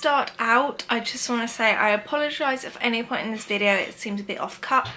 start out, I just want to say I apologise if at any point in this video it seems a bit off cut.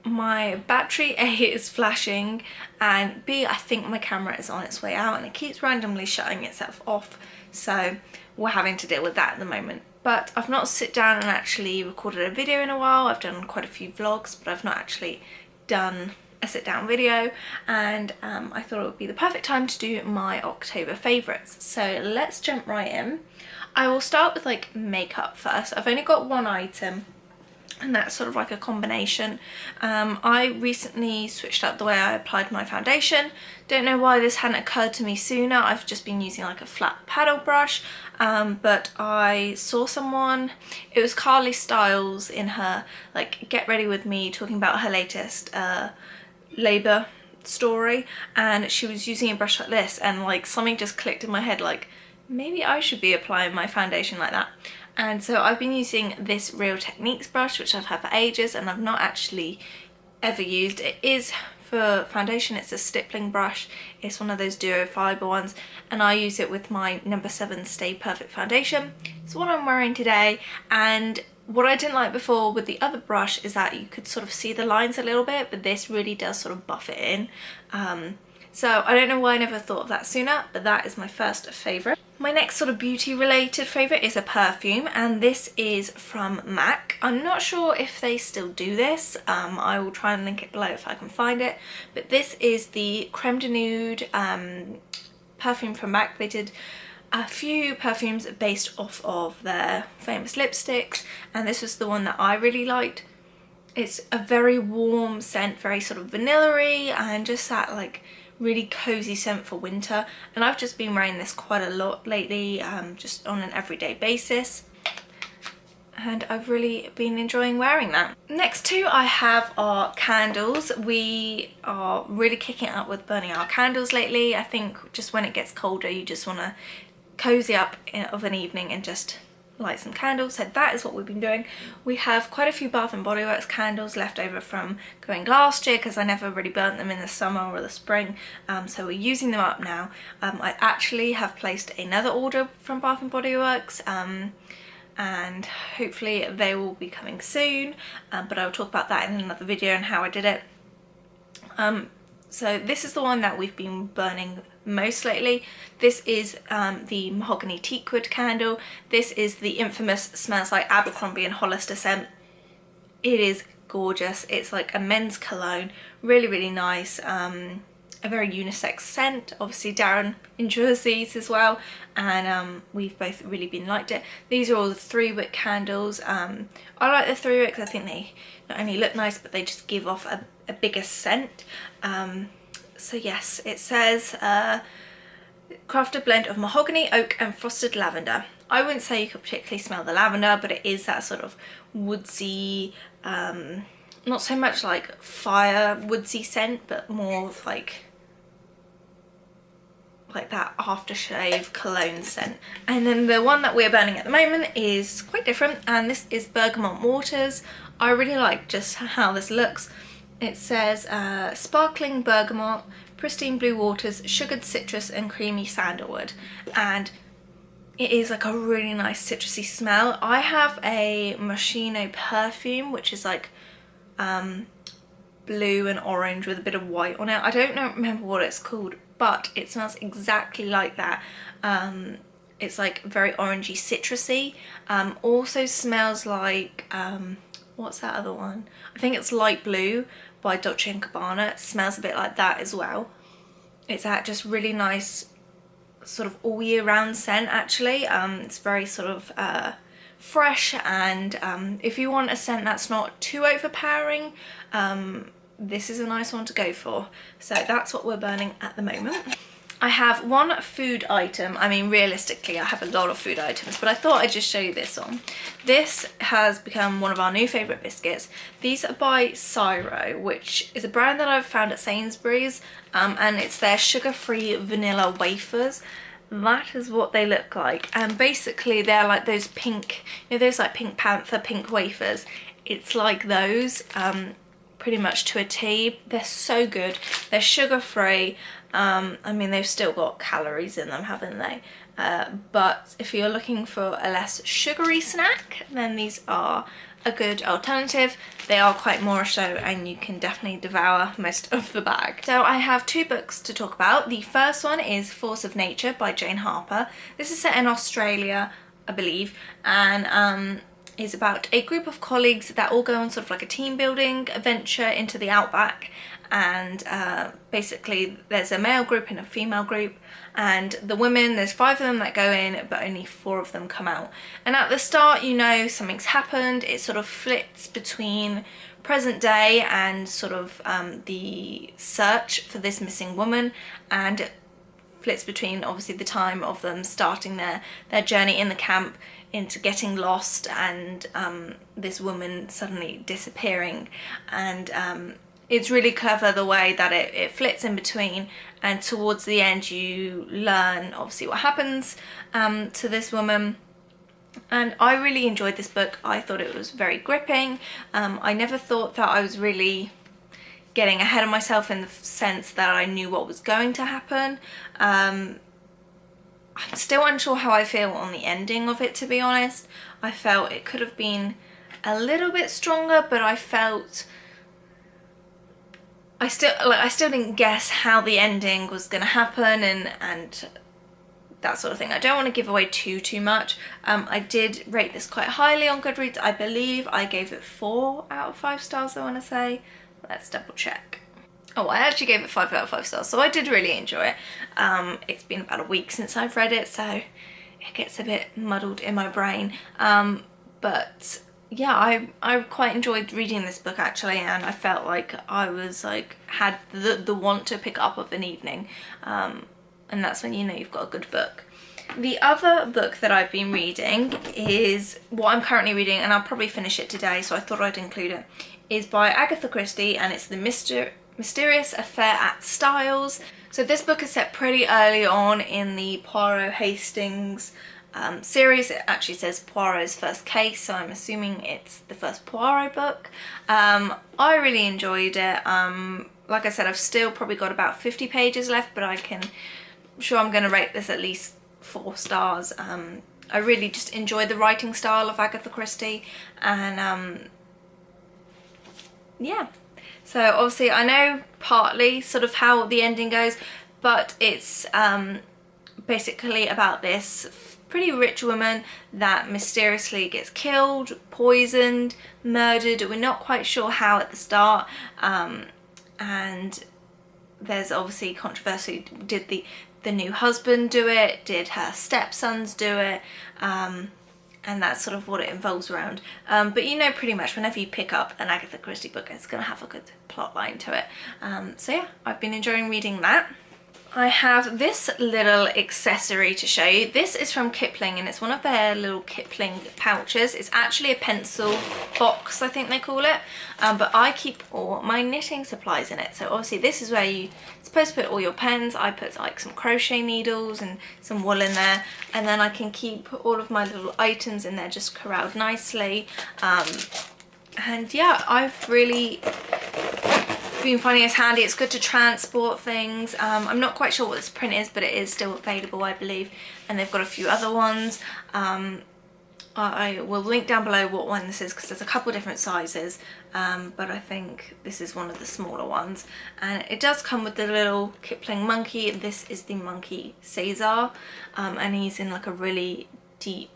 My battery A is flashing, and B, I think my camera is on its way out and it keeps randomly shutting itself off, so we're having to deal with that at the moment. But I've not sit down and actually recorded a video in a while. I've done quite a few vlogs, but I've not actually done a sit down video, and I thought it would be the perfect time to do my October favourites. So let's jump right in. I will start with like makeup first. I've only got one item, and that's sort of like a combination. I recently switched up the way I applied my foundation. Don't know why this hadn't occurred to me sooner. I've just been using like a flat paddle brush, but I saw someone, it was Carly Styles in her like Get Ready With Me, talking about her latest labour story, and she was using a brush like this, and like something just clicked in my head, like maybe I should be applying my foundation like that. And so I've been using this Real Techniques brush, which I've had for ages and I've not actually ever used. It is for foundation, it's a stippling brush. It's one of those duo fibre ones, and I use it with my number 7 Stay Perfect foundation. It's what I'm wearing today, and what I didn't like before with the other brush is that you could sort of see the lines a little bit, but this really does sort of buff it in. So I don't know why I never thought of that sooner, but that is my first favourite. My next sort of beauty related favourite is a perfume, and this is from MAC. I'm not sure if they still do this. I will try and link it below if I can find it. But this is the Creme de Nude perfume from MAC. They did a few perfumes based off of their famous lipsticks, and this was the one that I really liked. It's a very warm scent, very sort of vanilla-y, and just that like really cozy scent for winter, and I've just been wearing this quite a lot lately, just on an everyday basis, and I've really been enjoying wearing that. Next two I have are candles. We are really kicking it up with burning our candles lately. I think just when it gets colder you just want to cozy up of an evening and just light some candles, so that is what we've been doing. We have quite a few Bath and Body Works candles left over from going last year because I never really burnt them in the summer or the spring, so we're using them up now. I actually have placed another order from Bath and Body Works, and hopefully they will be coming soon, but I will talk about that in another video and how I did it. So this is the one that we've been burning most lately. This is the Mahogany Teakwood candle. This is the infamous Smells Like Abercrombie and Hollister scent. It is gorgeous. It's like a men's cologne, really, really nice. A very unisex scent. Obviously Darren enjoys these as well, and we've both really been liked it. These are all the 3-wick candles. I like the 3-wicks. I think they not only look nice, but they just give off a bigger scent. So yes, it says crafted blend of mahogany, oak and frosted lavender. I wouldn't say you could particularly smell the lavender, but it is that sort of woodsy, not so much like fire woodsy scent, but more of like that aftershave cologne scent. And then the one that we're burning at the moment is quite different, and this is Bergamot Waters. I really like just how this looks. It says sparkling bergamot, pristine blue waters, sugared citrus and creamy sandalwood, and it is like a really nice citrusy smell. I have a Moschino perfume which is like blue and orange with a bit of white on it. I don't remember what it's called, but it smells exactly like that. It's like very orangey citrusy. Also smells like what's that other one? I think it's Light Blue by Dolce & Gabbana. It smells a bit like that as well. It's that just really nice sort of all year round scent actually. It's very sort of fresh, and if you want a scent that's not too overpowering, this is a nice one to go for. So that's what we're burning at the moment. I have one food item. I mean, realistically, I have a lot of food items, but I thought I'd just show you this one. This has become one of our new favourite biscuits. These are by Cyro, which is a brand that I've found at Sainsbury's, and it's their sugar-free vanilla wafers. That is what they look like, and basically they're like those pink, you know, those like Pink Panther pink wafers. It's like those, pretty much to a T. They're so good. They're sugar-free. I mean, they've still got calories in them, haven't they? but if you're looking for a less sugary snack, then these are a good alternative. They are quite more so, and you can definitely devour most of the bag. So I have two books to talk about. The first one is Force of Nature by Jane Harper. This is set in Australia, I believe, and is about a group of colleagues that all go on sort of like a team building adventure into the outback, and basically there's a male group and a female group, and the women, there's 5 of them that go in, but only 4 of them come out. And at the start, you know, something's happened. It sort of flits between present day and sort of the search for this missing woman, and it flits between obviously the time of them starting their journey in the camp into getting lost, and this woman suddenly disappearing. And it's really clever the way that it flits in between, and towards the end you learn obviously what happens to this woman. And I really enjoyed this book. I thought it was very gripping. I never thought that I was really getting ahead of myself in the sense that I knew what was going to happen. I'm still unsure how I feel on the ending of it, to be honest. I felt it could have been a little bit stronger, but I felt I still didn't guess how the ending was going to happen, and that sort of thing. I don't want to give away too much. I did rate this quite highly on Goodreads. I believe I gave it 4 out of 5 stars, I want to say. Let's double check. Oh, I actually gave it 5 out of 5 stars, so I did really enjoy it. It's been about a week since I've read it, so it gets a bit muddled in my brain. But yeah, I quite enjoyed reading this book actually, and I felt like I was like had the want to pick up of an evening, and that's when you know you've got a good book. The other book that I've been reading is what I'm currently reading, and I'll probably finish it today, so I thought I'd include it, is by Agatha Christie, and it's The Mysterious Affair at Styles. So this book is set pretty early on in the Poirot Hastings series. It actually says Poirot's first case, so I'm assuming it's the first Poirot book. I really enjoyed it. Like I said, I've still probably got about 50 pages left, but I'm sure I'm going to rate this at least 4 stars. I really just enjoy the writing style of Agatha Christie, and yeah. So obviously I know partly sort of how the ending goes, but it's basically about this pretty rich woman that mysteriously gets killed, poisoned, murdered. We're not quite sure how at the start, and there's obviously controversy. Did the new husband do it? Did her stepsons do it? And that's sort of what it involves around. But you know, pretty much whenever you pick up an Agatha Christie book, it's going to have a good plot line to it. So yeah, I've been enjoying reading that. I have this little accessory to show you. This is from Kipling, and it's one of their little Kipling pouches. It's actually a pencil box, I think they call it, but I keep all my knitting supplies in it. So obviously this is where you're supposed to put all your pens. I put like some crochet needles and some wool in there, and then I can keep all of my little items in there just corralled nicely. And yeah, I've really been finding it's handy. It's good to transport things. I'm not quite sure what this print is, but it is still available, I believe, and they've got a few other ones. I will link down below what one this is, because there's a couple different sizes, but I think this is one of the smaller ones, and it does come with the little Kipling monkey. This is the monkey Caesar, and he's in like a really deep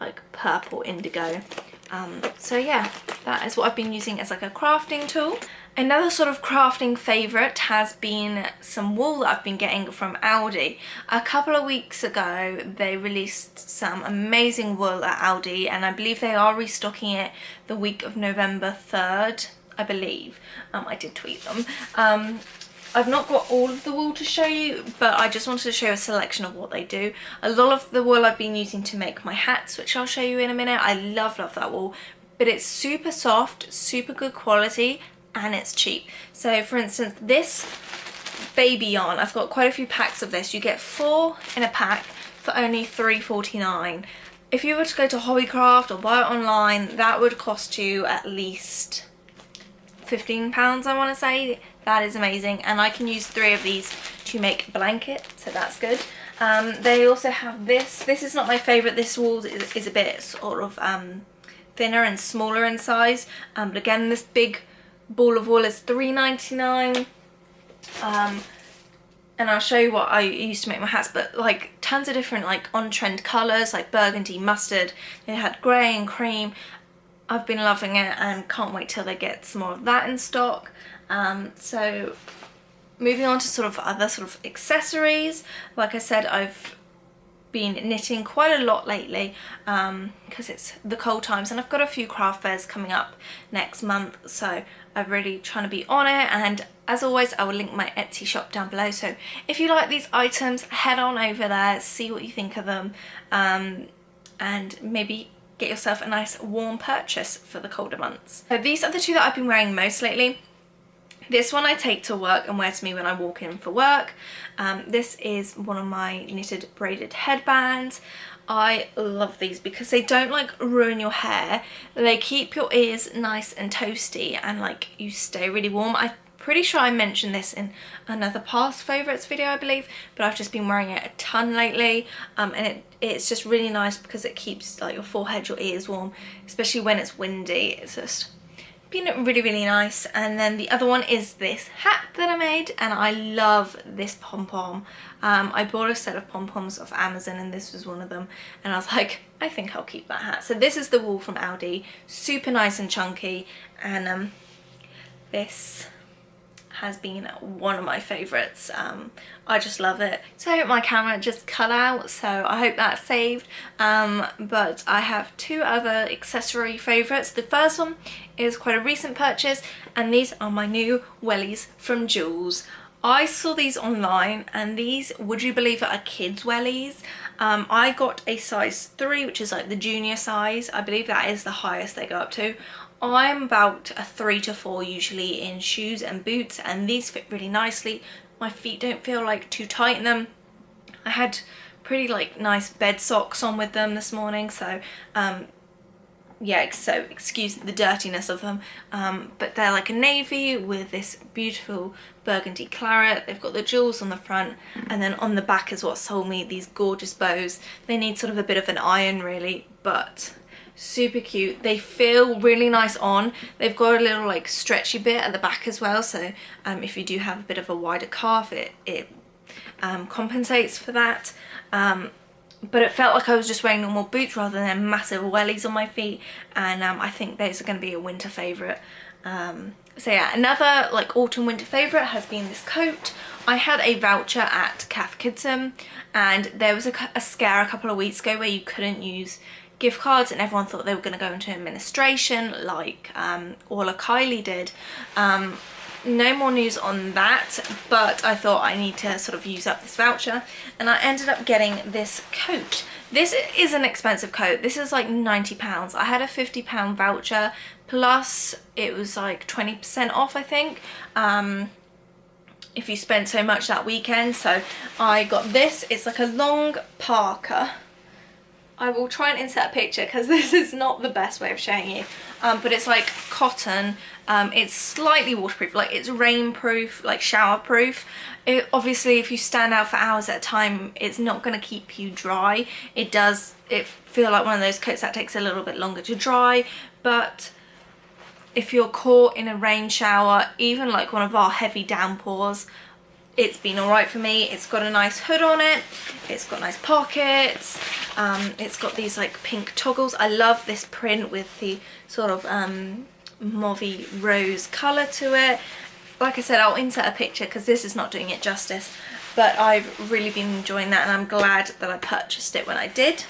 like purple indigo. So yeah, that is what I've been using as like a crafting tool. Another sort of crafting favourite has been some wool that I've been getting from Aldi. A couple of weeks ago they released some amazing wool at Aldi, and I believe they are restocking it the week of November 3rd, I believe. I did tweet them. I've not got all of the wool to show you, but I just wanted to show you a selection of what they do. A lot of the wool I've been using to make my hats, which I'll show you in a minute. I love that wool, but it's super soft, super good quality, and it's cheap. So for instance, this baby yarn, I've got quite a few packs of this. You get 4 in a pack for only £3.49. If you were to go to Hobbycraft or buy it online, that would cost you at least £15, I want to say. That is amazing, and I can use 3 of these to make a blanket, so that's good. They also have this. This is not my favourite. This wool is a bit sort of thinner and smaller in size. But again, this big ball of wool is $3.99. And I'll show you what I used to make my hats, but like tons of different like on-trend colours, like burgundy, mustard. They had grey and cream. I've been loving it and can't wait till they get some more of that in stock. So moving on to sort of other sort of accessories. Like I said, I've been knitting quite a lot lately because it's the cold times, and I've got a few craft fairs coming up next month, so I'm really trying to be on it. And as always, I will link my Etsy shop down below, so if you like these items, head on over there, see what you think of them, and maybe get yourself a nice warm purchase for the colder months. So these are the two that I've been wearing most lately. This one I take to work and wear to me when I walk in for work. This is one of my knitted braided headbands. I love these because they don't like ruin your hair. They keep your ears nice and toasty and like you stay really warm. I'm pretty sure I mentioned this in another past favourites video, I believe, but I've just been wearing it a ton lately, and it's just really nice because it keeps like your forehead, your ears warm, especially when it's windy. It's just been really nice. And then the other one is this hat that I made, and I love this pom-pom. I bought a set of pom-poms off Amazon and this was one of them, and I was like, I think I'll keep that hat. So this is the wool from Aldi, super nice and chunky, and this has been one of my favourites. I just love it. So my camera just cut out, so I hope that's saved. But I have two other accessory favourites. The first one is quite a recent purchase, and these are my new wellies from Jules. I saw these online, and these, would you believe it, are kids wellies. I got a size 3, which is like the junior size. I believe that is the highest they go up to. I'm about a 3 to 4 usually in shoes and boots, and these fit really nicely. My feet don't feel like too tight in them. I had pretty like nice bed socks on with them this morning, so yeah, so excuse the dirtiness of them, but they're like a navy with this beautiful burgundy claret. They've got the jewels on the front, and then on the back is what sold me these gorgeous bows. They need sort of a bit of an iron really, but super cute. They feel really nice on. They've got a little like stretchy bit at the back as well, so if you do have a bit of a wider calf, it compensates for that. But it felt like I was just wearing normal boots rather than massive wellies on my feet, and I think those are going to be a winter favourite. So yeah, another like autumn winter favourite has been this coat. I had a voucher at Cath Kidston, and there was a scare a couple of weeks ago where you couldn't use gift cards, and everyone thought they were going to go into administration like Orla Kylie did. No more news on that, but I thought I need to sort of use up this voucher, and I ended up getting this coat. This is an expensive coat. This is like £90. I had a £50 voucher, plus it was like 20% off, I think, if you spent so much that weekend. So I got this. It's like a long parka. I will try and insert a picture because this is not the best way of showing you, but it's like cotton. It's slightly waterproof, like it's rainproof, like showerproof. Obviously if you stand out for hours at a time, it's not going to keep you dry. It feel like one of those coats that takes a little bit longer to dry, but if you're caught in a rain shower, even like one of our heavy downpours, it's been alright for me. It's got a nice hood on it, it's got nice pockets, it's got these like pink toggles. I love this print with the sort of mauvey rose colour to it. Like I said, I'll insert a picture because this is not doing it justice, but I've really been enjoying that, and I'm glad that I purchased it when I did.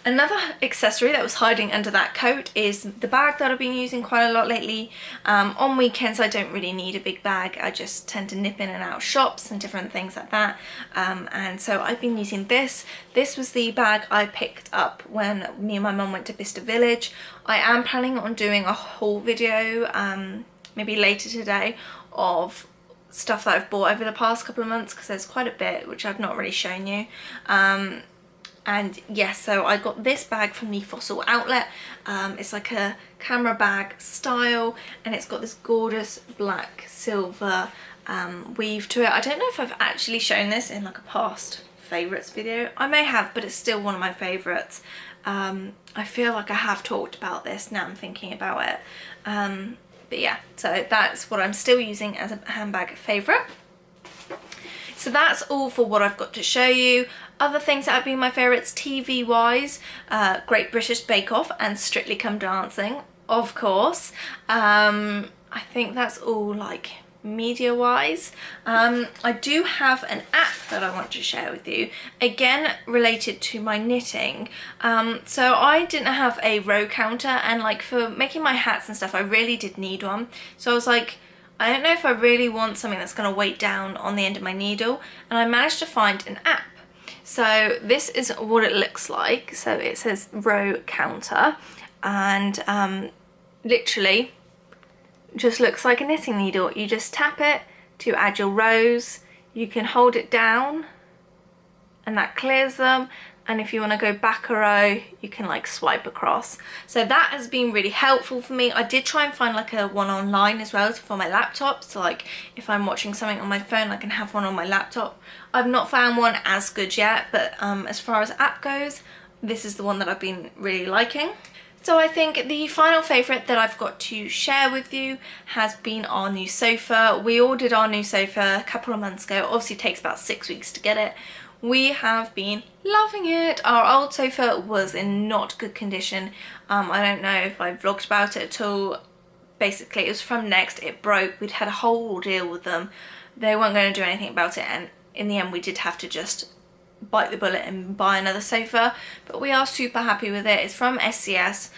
Another accessory that was hiding under that coat is the bag that I've been using quite a lot lately. On weekends I don't really need a big bag. I just tend to nip in and out of shops and different things like that. And so I've been using this. This was the bag I picked up when me and my mum went to Bicester Village. I am planning on doing a haul video, maybe later today, of stuff that I've bought over the past couple of months, because there's quite a bit which I've not really shown you. And yes, so I got this bag from the Fossil outlet. It's like a camera bag style, and it's got this gorgeous black silver weave to it. I don't know if I've actually shown this in like a past favourites video. I may have, but it's still one of my favourites. I feel like I have talked about this now I'm thinking about it. But yeah, so that's what I'm still using as a handbag favourite. So that's all for what I've got to show you. Other things that have been my favourites TV wise, Great British Bake Off and Strictly Come Dancing, of course. I think that's all like media wise. I do have an app that I want to share with you, again related to my knitting. So I didn't have a row counter, and like for making my hats and stuff I really did need one. So I was like, I don't know if I really want something that's going to weight down on the end of my needle, and I managed to find an app. So this is what it looks like. So it says row counter, and literally just looks like a knitting needle. You just tap it to add your rows. You can hold it down and that clears them, and if you want to go back a row you can like swipe across. So that has been really helpful for me. I did try and find like a one online as well for my laptop, so like if I'm watching something on my phone I can have one on my laptop. I've not found one as good yet, but as far as app goes, this is the one that I've been really liking. So I think the final favourite that I've got to share with you has been our new sofa. We ordered our new sofa a couple of months ago. Obviously it takes about 6 weeks to get it. We have been loving it. Our old sofa was in not good condition. I don't know if I vlogged about it at all. Basically it was from Next, it broke. We'd had a whole ordeal with them. They weren't going to do anything about it, and in the end we did have to just bite the bullet and buy another sofa. But we are super happy with it. It's from SCS.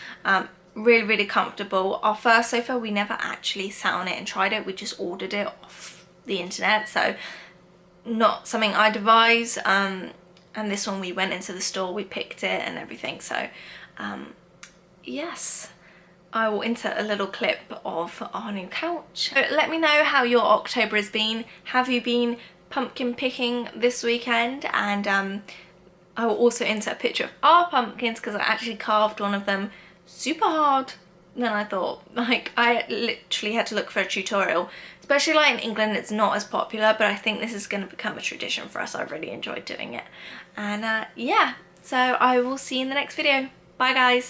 Really comfortable. Our first sofa we never actually sat on it and tried it, we just ordered it off the internet, so not something I'd advise. And this one we went into the store, we picked it and everything. So yes, I will insert a little clip of our new couch. So let me know how your October has been. Have you been pumpkin picking this weekend? And I will also insert a picture of our pumpkins, because I actually carved one of them super hard than I thought. Like I literally had to look for a tutorial, especially like in England it's not as popular, but I think this is going to become a tradition for us. I really enjoyed doing it. And yeah, so I will see you in the next video. Bye guys.